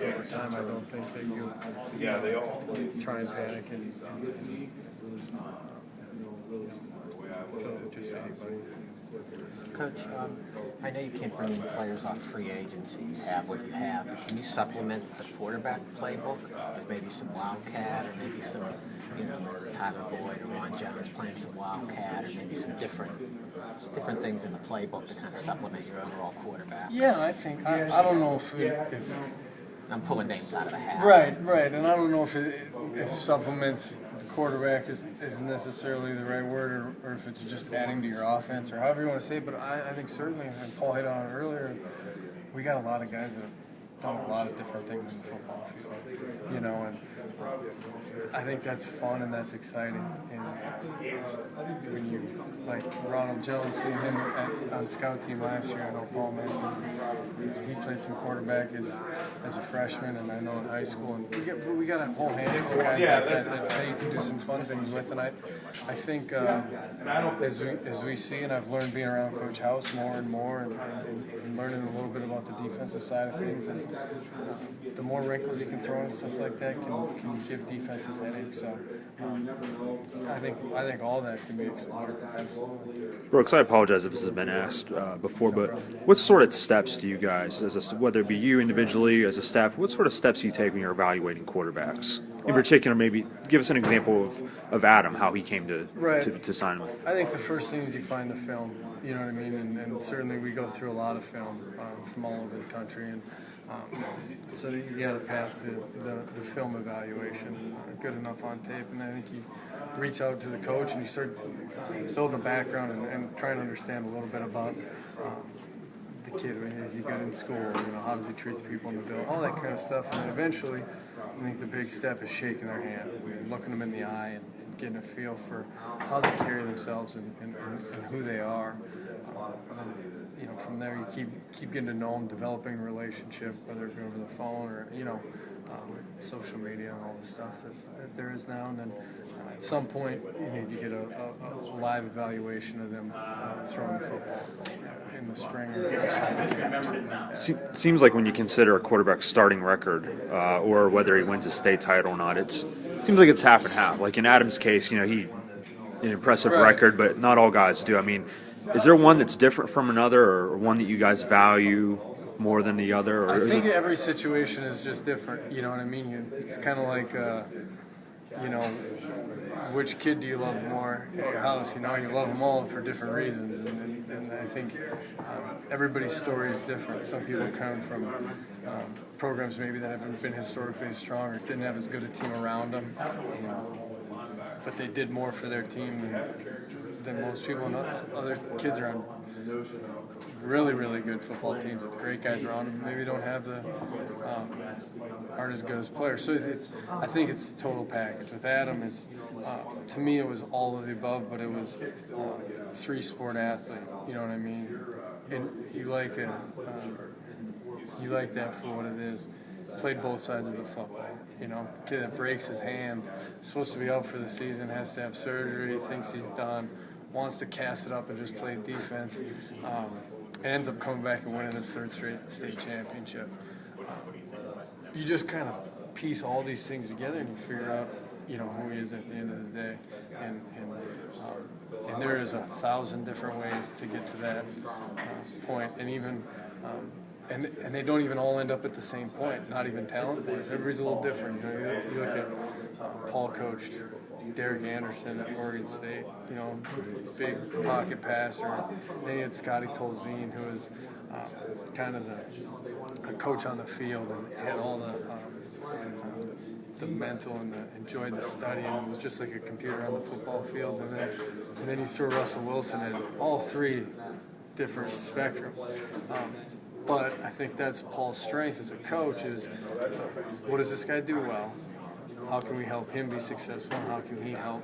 happens over time. I don't think that you try and panic and fill just anybody. Coach, I know you can't bring in players off free agency. You have what you have. Can you supplement the quarterback playbook with maybe some wildcat or maybe some, Tyler Boyd or Ron Jones playing some wildcat or maybe some different things in the playbook to kind of supplement your overall quarterback? Yeah, I think I don't know if I'm pulling names out of the hat. Right, and I don't know if supplement the quarterback is necessarily the right word, or if it's just adding to your offense, or however you want to say it. But I think certainly, and Paul hit on it earlier, we got a lot of guys that have done a lot of different things in the football field, and I think that's fun and that's exciting. And when you, like Ronald Jones, seeing him on scout team last year, I know Paul mentioned he played some quarterback as a freshman, and I know in high school. And we got a whole handful of guys that you can do some fun things with. And I think as we see, and I've learned being around Coach House more and more, and learning a little bit about the defensive side of things, is the more wrinkles you can throw and stuff like that can give defenses headaches. So I think all that can be explored. Absolutely. Brooks, I apologize if this has been asked before, but what sort of steps do you guys, whether it be you individually as a staff, what sort of steps do you take when you're evaluating quarterbacks? In particular, maybe give us an example of Adam, how he came to sign with. I think the first thing is you find the film. You know what I mean? And certainly we go through a lot of film from all over the country, and so you got to pass the film evaluation good enough on tape, and then I think you reach out to the coach and you start building a background and trying to understand a little bit about the kid. I mean, is he good in school? How does he treat the people in the building? All that kind of stuff. And then eventually, I think the big step is shaking their hand and looking them in the eye and getting a feel for how they carry themselves and who they are. From there you keep getting to know them, developing a relationship, whether it be over the phone or social media and all the stuff that there is now. And then at some point you need to get a live evaluation of them throwing the football in the spring or something. Seems like when you consider a quarterback's starting record or whether he wins a state title or not, it seems like it's half and half. Like in Adam's case, he an impressive record, but not all guys do. I mean, is there one that's different from another, or one that you guys value more than the other? Or I think every situation is just different. You know what I mean? It's kind of like, which kid do you love more at your house? You love them all for different reasons. And I think everybody's story is different. Some people come from programs maybe that haven't been historically strong or didn't have as good a team around them. But they did more for their team than most people. And other kids are on really, really good football teams with great guys around them. Maybe don't have aren't as good as players. So I think it's the total package. With Adam, to me it was all of the above, but it was three-sport athlete. You know what I mean? And you like it. You like that for what it is. Played both sides of the football. Kid that breaks his hand, supposed to be out for the season, has to have surgery, thinks he's done, wants to cast it up and just play defense, and ends up coming back and winning his third straight state championship. You just kind of piece all these things together and you figure out, who he is at the end of the day. And there is 1,000 different ways to get to that point, and even. And they don't even all end up at the same point, not even talent-wise. Everybody's a little different. You look at Paul coached Derek Anderson at Oregon State, big pocket passer. Then you had Scotty Tolzien, who was kind of a coach on the field and had all the mental and enjoyed the study, and it was just like a computer on the football field. And then you throw Russell Wilson at all three different spectrum. But I think that's Paul's strength as a coach is, what does this guy do well? How can we help him be successful? How can he help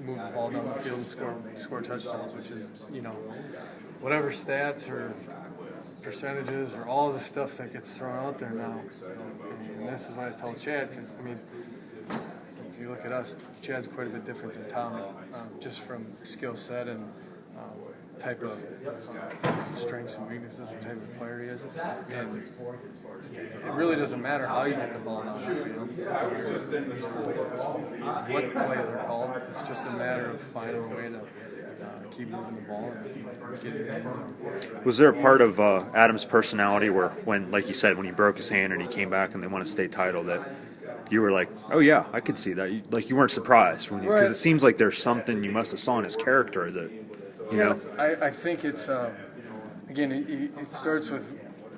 move the ball down the field and score touchdowns, which is, whatever stats or percentages or all the stuff that gets thrown out there now. And this is what I tell Chad, because, if you look at us, Chad's quite a bit different than Tommy, just from skill set and type of strengths and weaknesses, the type of player he is. And it really doesn't matter how you get the ball down the field. What plays are called. It's just a matter of finding a way to keep moving the ball and get it in. Was there a part of Adam's personality where, when, like you said, when he broke his hand and he came back and they won a state title, that you were like, oh yeah, I could see that? You weren't surprised when because it seems like there's something you must have saw in his character that, you know. I think it's again, it starts with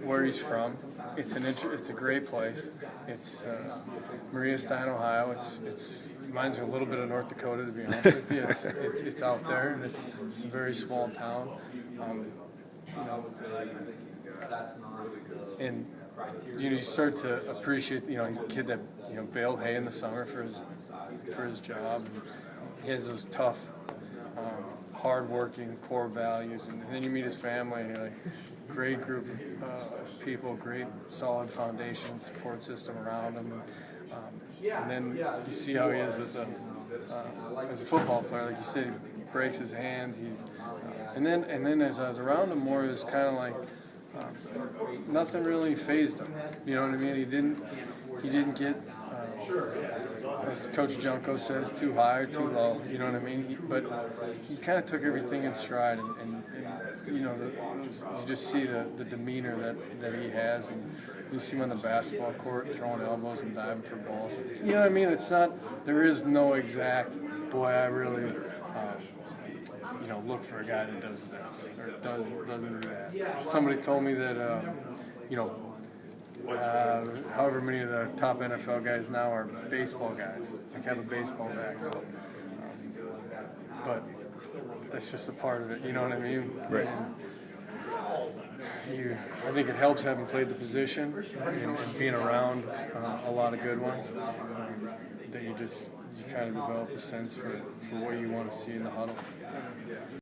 where he's from. It's a great place. It's Mariastein, Ohio. It's reminds me a little bit of North Dakota, to be honest with you. It's out there, and it's a very small town. And you start to appreciate, he's a kid that baled hay in the summer for his job. He has those tough, hard-working core values, and then you meet his family. Great group of people, great solid foundation, support system around him. And then you see how he is as a football player. Like you said, he breaks his hand. And then as I was around him more, it was kind of like nothing really fazed him. You know what I mean? He didn't get, as Coach Junko says, too high or too low. You know what I mean? But he kind of took everything in stride, and you just see the demeanor that he has, and you see him on the basketball court throwing elbows and diving for balls. You know what I mean? It's not. There is no exact. Boy, I really. Look for a guy that does this or doesn't do that. Somebody told me that however many of the top NFL guys now are baseball guys, like have a baseball background. But that's just a part of it, you know what I mean? Right. I think it helps having played the position and being around a lot of good ones, that you kind of develop a sense for what you want to see in the huddle.